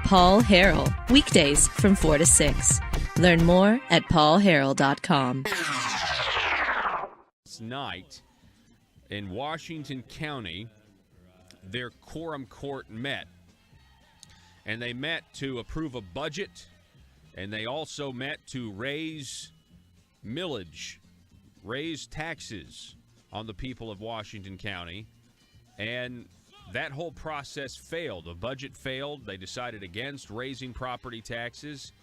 Paul Harrell, weekdays from 4 to 6. Learn more at paulharrell.com. Night in Washington County, their quorum court met, and they met to approve a budget, and they also met to raise millage, raise taxes on the people of Washington County, and that whole process failed. The budget failed. They decided against raising property taxes,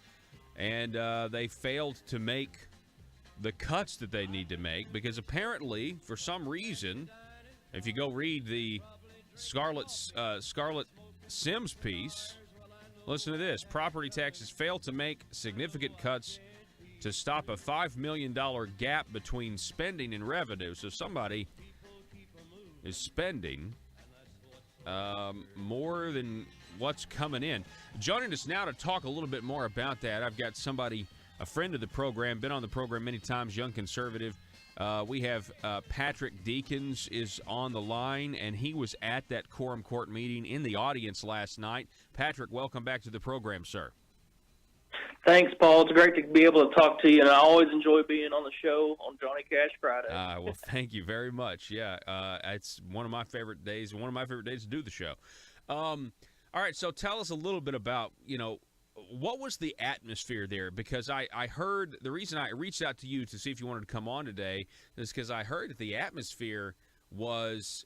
and they failed to make the cuts that they need to make because apparently, for some reason, if you go read the Scarlett Sims piece, listen to this. Property taxes failed to make significant cuts to stop a $5 million gap between spending and revenue. So somebody is spending more than what's coming in. Joining us now to talk a little bit more about that, I've got somebody, a friend of the program, been on the program many times, young conservative. We have Patrick Deakins is on the line, and he was at that quorum court meeting in the audience last night. Patrick, welcome back to the program, sir. Thanks, Paul. It's great to be able to talk to you, and I always enjoy being on the show on Johnny Cash Friday. Well, thank you very much. Yeah, it's one of my favorite days to do the show. All right, so tell us a little bit about, what was the atmosphere there? Because I heard, the reason I reached out to you to see if you wanted to come on today is because I heard that the atmosphere was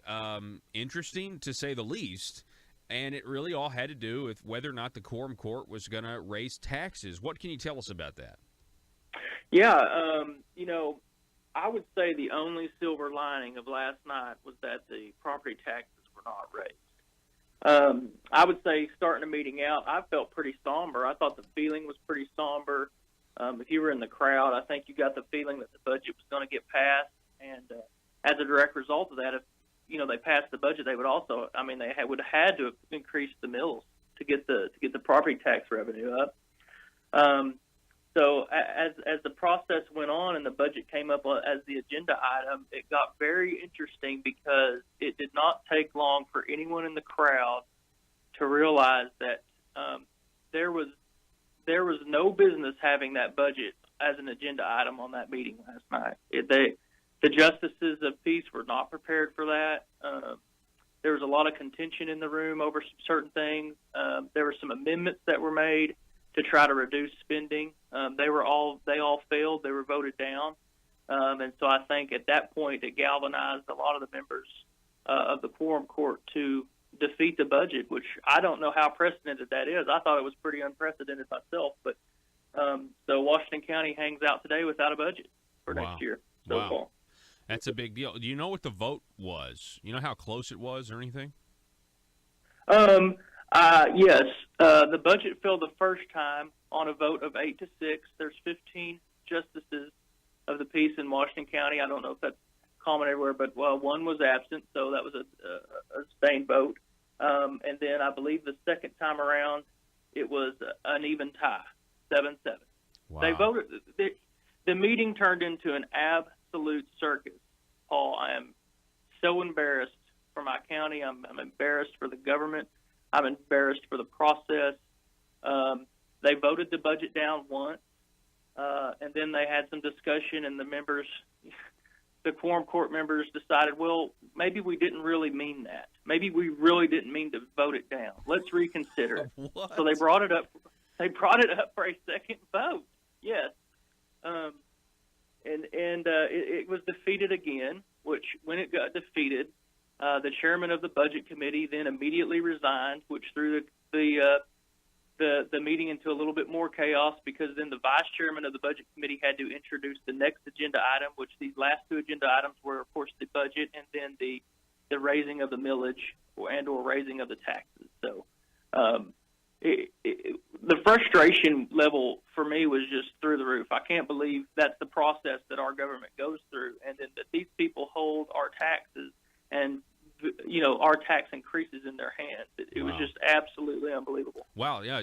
interesting, to say the least, and it really all had to do with whether or not the quorum court was going to raise taxes. What can you tell us about that? Yeah, I would say the only silver lining of last night was that the property taxes were not raised. I would say starting the meeting out, I felt pretty somber. I thought the feeling was pretty somber. If you were in the crowd, I think you got the feeling that the budget was going to get passed. And as a direct result of that, if they passed the budget, they would also, they would have had to increase the mills to get the property tax revenue up. So as the process went on and the budget came up as the agenda item, it got very interesting because it did not take long for anyone in the crowd to realize that there was no business having that budget as an agenda item on that meeting last night. The justices of peace were not prepared for that. There was a lot of contention in the room over certain things. There were some amendments that were made to try to reduce spending. They all failed. They were voted down. And so I think at that point it galvanized a lot of the members of the quorum court to defeat the budget, which I don't know how precedented that is. I thought it was pretty unprecedented myself. But so Washington County hangs out today without a budget for next year so far. That's a big deal. Do you know what the vote was? You know how close it was or anything? Yes. The budget fell the first time on a vote of 8-6. There's 15 justices of the peace in Washington County. I don't know if that's common everywhere, but one was absent, so that was a sustained vote. And then I believe the second time around, it was an even tie, 7-7. Wow. They voted. The meeting turned into an absolute circus. Paul, I am so embarrassed for my county. I'm embarrassed for the government. I'm embarrassed for the process. They voted the budget down once, and then they had some discussion, and the quorum court members decided, well, maybe we didn't really mean that. Maybe we really didn't mean to vote it down. Let's reconsider. What? So they brought it up. They brought it up for a second vote. Yes. It was defeated again, which when it got defeated, the chairman of the budget committee then immediately resigned, which threw the meeting into a little bit more chaos because then the vice chairman of the budget committee had to introduce the next agenda item, which these last two agenda items were, of course, the budget and then the raising of the millage or raising of the taxes. So the frustration level for me was just through the roof. I can't believe that's the process that our government goes through, and then that these people hold our taxes and our tax increases in their hands. It was just absolutely unbelievable. Wow, yeah,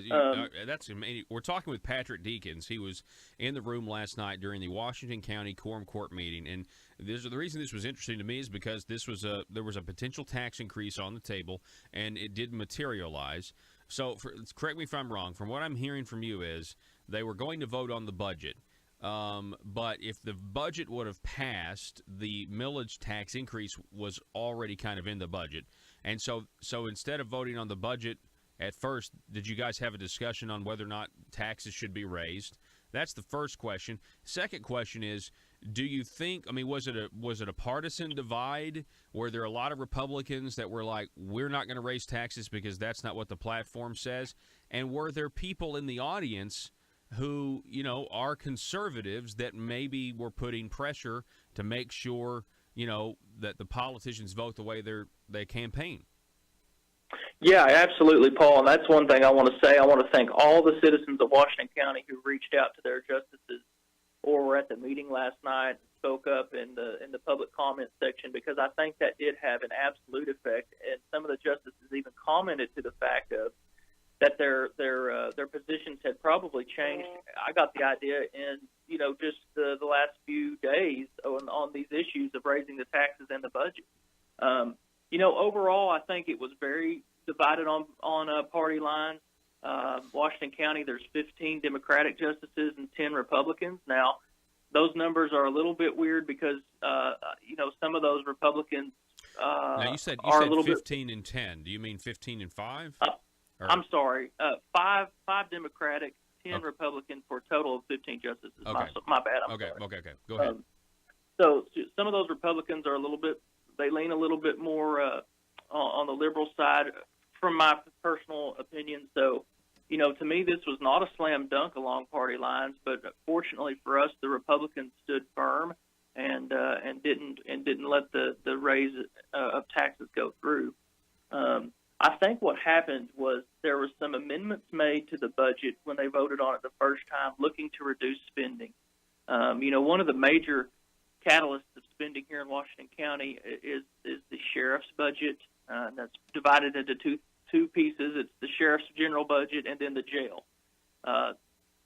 that's amazing. We're talking with Patrick Deakins. He was in the room last night during the Washington County Quorum Court meeting, and the reason this was interesting to me is because there was a potential tax increase on the table, and it didn't materialize. So correct me if I'm wrong. From what I'm hearing from you is they were going to vote on the budget. But if the budget would have passed, the millage tax increase was already kind of in the budget. And so instead of voting on the budget at first, did you guys have a discussion on whether or not taxes should be raised? That's the first question. Second question is, do you think, I mean, was it a partisan divide? Were there a lot of Republicans that were like, we're not going to raise taxes because that's not what the platform says? And were there people in the audience who, are conservatives that maybe were putting pressure to make sure, that the politicians vote the way they campaign? Yeah, absolutely, Paul. And that's one thing I want to say. I want to thank all the citizens of Washington County who reached out to their justices or were at the meeting last night, spoke up in the public comment section, because I think that did have an absolute effect. And some of the justices even commented to the fact of that their positions had probably changed. I got the idea in just the last few days on these issues of raising the taxes and the budget. Overall, I think it was very divided on party lines. Washington County, there's 15 Democratic justices and 10 Republicans. Now, those numbers are a little bit weird because some of those Republicans now you said are a little 15 and 10. Do you mean 15 and 5? I'm sorry, five Democratic, 10 Republican, for a total of 15 justices. Okay. My bad. Okay. Go ahead. So some of those Republicans are they lean a little bit more on the liberal side, from my personal opinion. So, to me, this was not a slam dunk along party lines, but fortunately for us, the Republicans stood firm and didn't let the raise of taxes go through. I think what happened was there were some amendments made to the budget when they voted on it the first time, looking to reduce spending. One of the major catalysts of spending here in Washington County is the sheriff's budget. That's divided into two pieces. It's the sheriff's general budget and then the jail.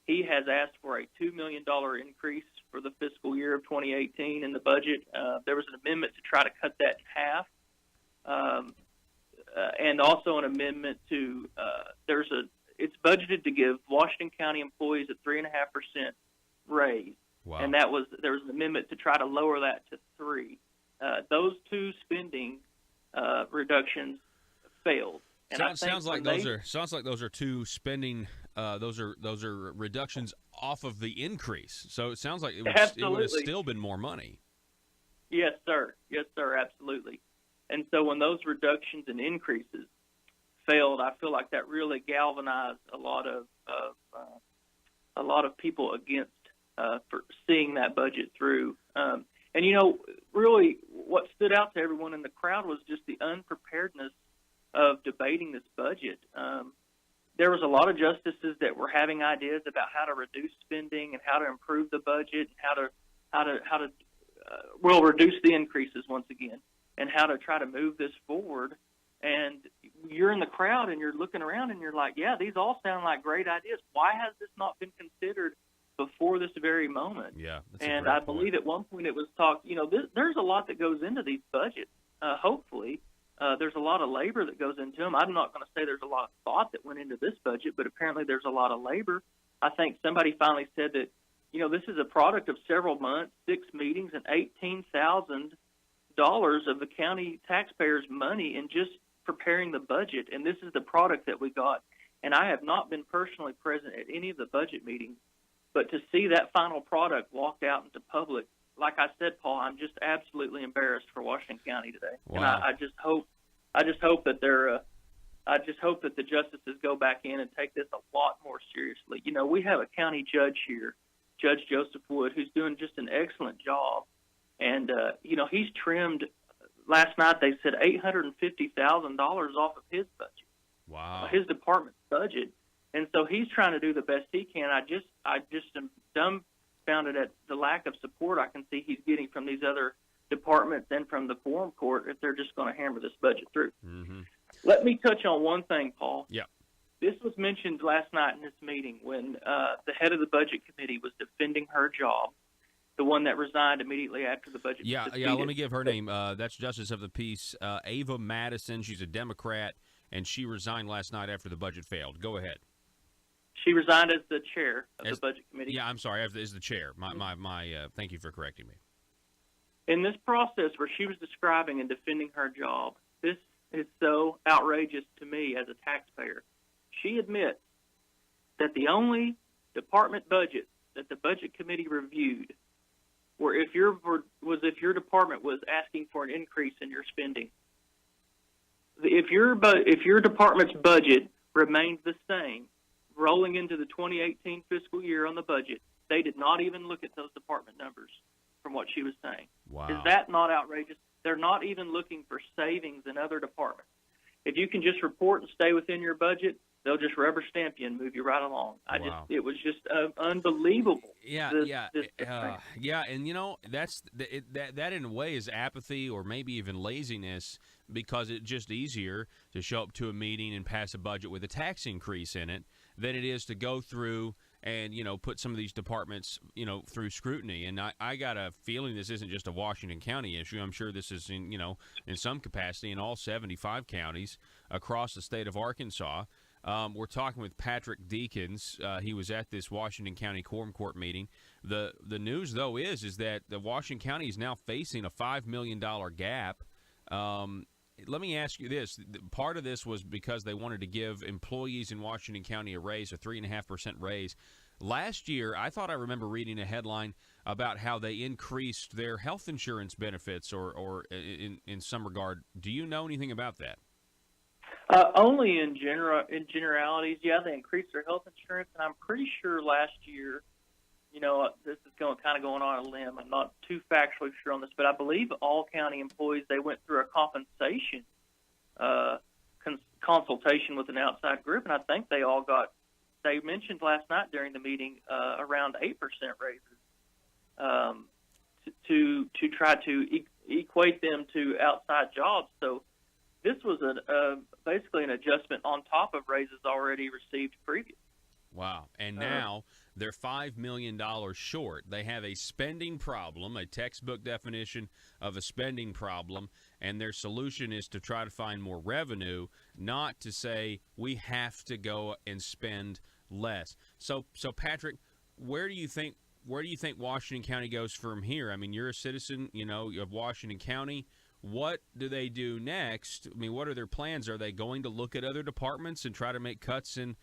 He has asked for a $2 million increase for the fiscal year of 2018 in the budget. There was an amendment to try to cut that in half. And also an amendment to it's budgeted to give Washington County employees a 3.5% raise. Wow. And there was an amendment to try to lower that to 3%. Those two spending reductions failed. And sounds like those are two spending. Those are reductions off of the increase. So it sounds like it would have still been more money. Yes, sir. Yes, sir. Absolutely. And so when those reductions and increases failed, I feel like that really galvanized a lot of people against for seeing that budget through. And really, what stood out to everyone in the crowd was just the unpreparedness of debating this budget. There was a lot of justices that were having ideas about how to reduce spending and how to improve the budget and how to reduce the increases once again, and how to try to move this forward. And you're in the crowd and you're looking around and you're like, yeah, these all sound like great ideas. Why has this not been considered before this very moment? Yeah, and I believe at one point it was talked, there's a lot that goes into these budgets. Hopefully, there's a lot of labor that goes into them. I'm not going to say there's a lot of thought that went into this budget, but apparently there's a lot of labor. I think somebody finally said that, this is a product of several months, 6 meetings, and $18,000 of the county taxpayers' money in just preparing the budget, and this is the product that we got. And I have not been personally present at any of the budget meetings, but to see that final product walked out into public, like I said, Paul, I'm just absolutely embarrassed for Washington County today. Wow. And I just hope that the justices go back in and take this a lot more seriously. We have a county judge here, Judge Joseph Wood, who's doing just an excellent job. And, he's trimmed, last night they said $850,000 off of his budget. Wow. His department's budget. And so he's trying to do the best he can. I just am dumbfounded at the lack of support I can see he's getting from these other departments and from the forum court if they're just going to hammer this budget through. Mm-hmm. Let me touch on one thing, Paul. Yeah. This was mentioned last night in this meeting when the head of the budget committee was defending her job, the one that resigned immediately after the budget was defeated. Let me give her name. That's Justice of the Peace, Ava Madison. She's a Democrat, and she resigned last night after the budget failed. Go ahead. She resigned as the chair of the Budget Committee. Yeah, I'm sorry, as the chair. Thank you for correcting me. In this process where she was describing and defending her job, this is so outrageous to me as a taxpayer. She admits that the only department budget that the Budget Committee reviewed were if your department was asking for an increase in your spending. If your department's budget remains the same rolling into the 2018 fiscal year on the budget, they did not even look at those department numbers from what she was saying. Wow. Is that not outrageous? They're not even looking for savings in other departments. If you can just report and stay within your budget, they'll just rubber stamp you and move you right along. It was just unbelievable. Yeah, and that in a way is apathy or maybe even laziness, because it's just easier to show up to a meeting and pass a budget with a tax increase in it than it is to go through and, put some of these departments, through scrutiny. And I got a feeling this isn't just a Washington County issue. I'm sure this is in some capacity in all 75 counties across the state of Arkansas. We're talking with Patrick Deakins. He was at this Washington County Quorum Court meeting. The news, though, is that the Washington County is now facing a $5 million gap. Let me ask you this. Part of this was because they wanted to give employees in Washington County a raise, a 3.5% raise. Last year, I thought I remember reading a headline about how they increased their health insurance benefits or in some regard. Do you know anything about that? Only in generalities, yeah, they increased their health insurance, and I'm pretty sure last year, this is going on a limb. I'm not too factually sure on this, but I believe all county employees, they went through a compensation consultation with an outside group, and I think they all they mentioned last night during the meeting around 8% raises to try to equate them to outside jobs. So this was basically an adjustment on top of raises already received previous. Wow. And now they're $5 million short. They have a spending problem, a textbook definition of a spending problem, and their solution is to try to find more revenue, not to say we have to go and spend less. So Patrick, where do you think Washington County goes from here? I mean, you're a citizen, of Washington County. What do they do next? I mean, what are their plans? Are they going to look at other departments and try to make cuts in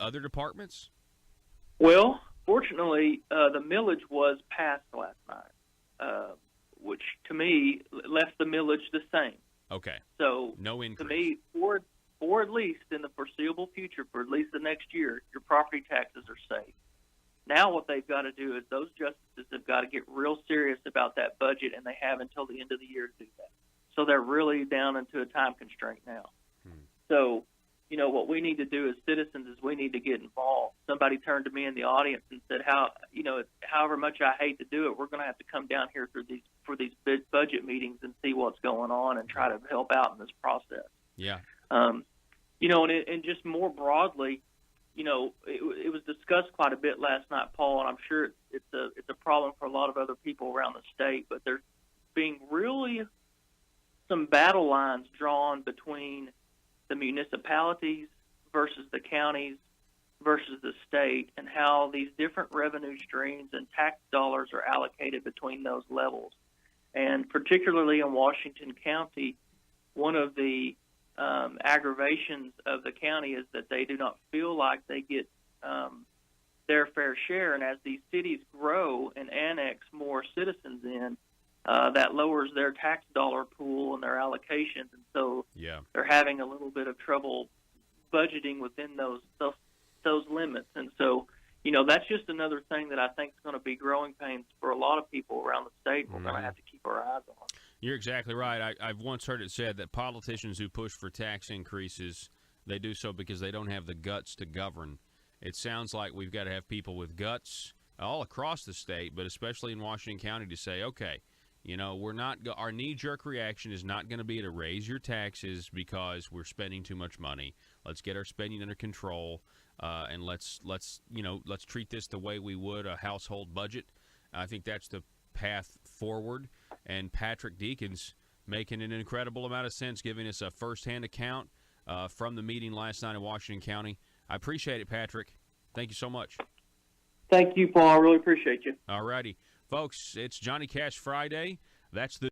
other departments? Well, fortunately, the millage was passed last night, which to me left the millage the same. Okay. So no increase. To me, for at least in the foreseeable future, for at least the next year, your property taxes are safe. Now what they've got to do is those justices have got to get real serious about that budget, and they have until the end of the year to do that. So they're really down into a time constraint now. So, what we need to do as citizens is we need to get involved. Somebody turned to me in the audience and said, however much I hate to do it, we're going to have to come down here for these big budget meetings and see what's going on and try to help out in this process. Yeah. And just more broadly, it was discussed quite a bit last night, Paul, and I'm sure it's a problem for a lot of other people around the state, but there's being really some battle lines drawn between the municipalities versus the counties versus the state, and how these different revenue streams and tax dollars are allocated between those levels. And particularly in Washington County, one of the aggravations of the county is that they do not feel like they get their fair share. And as these cities grow and annex more citizens in, that lowers their tax dollar pool and their allocations. And so they're having a little bit of trouble budgeting within those limits. And so, that's just another thing that I think is going to be growing pains for a lot of people around the state. We're going to have to keep our eyes on. You're exactly right. I've once heard it said that politicians who push for tax increases, they do so because they don't have the guts to govern. It sounds like we've got to have people with guts all across the state, but especially in Washington County, to say, okay, we're not. Our knee-jerk reaction is not going to be to raise your taxes because we're spending too much money. Let's get our spending under control, and let's treat this the way we would a household budget. I think that's the path forward. And Patrick Deakins making an incredible amount of sense, giving us a firsthand account from the meeting last night in Washington County. I appreciate it, Patrick. Thank you so much. Thank you, Paul. I really appreciate you. All righty. Folks, it's Johnny Cash Friday. That's the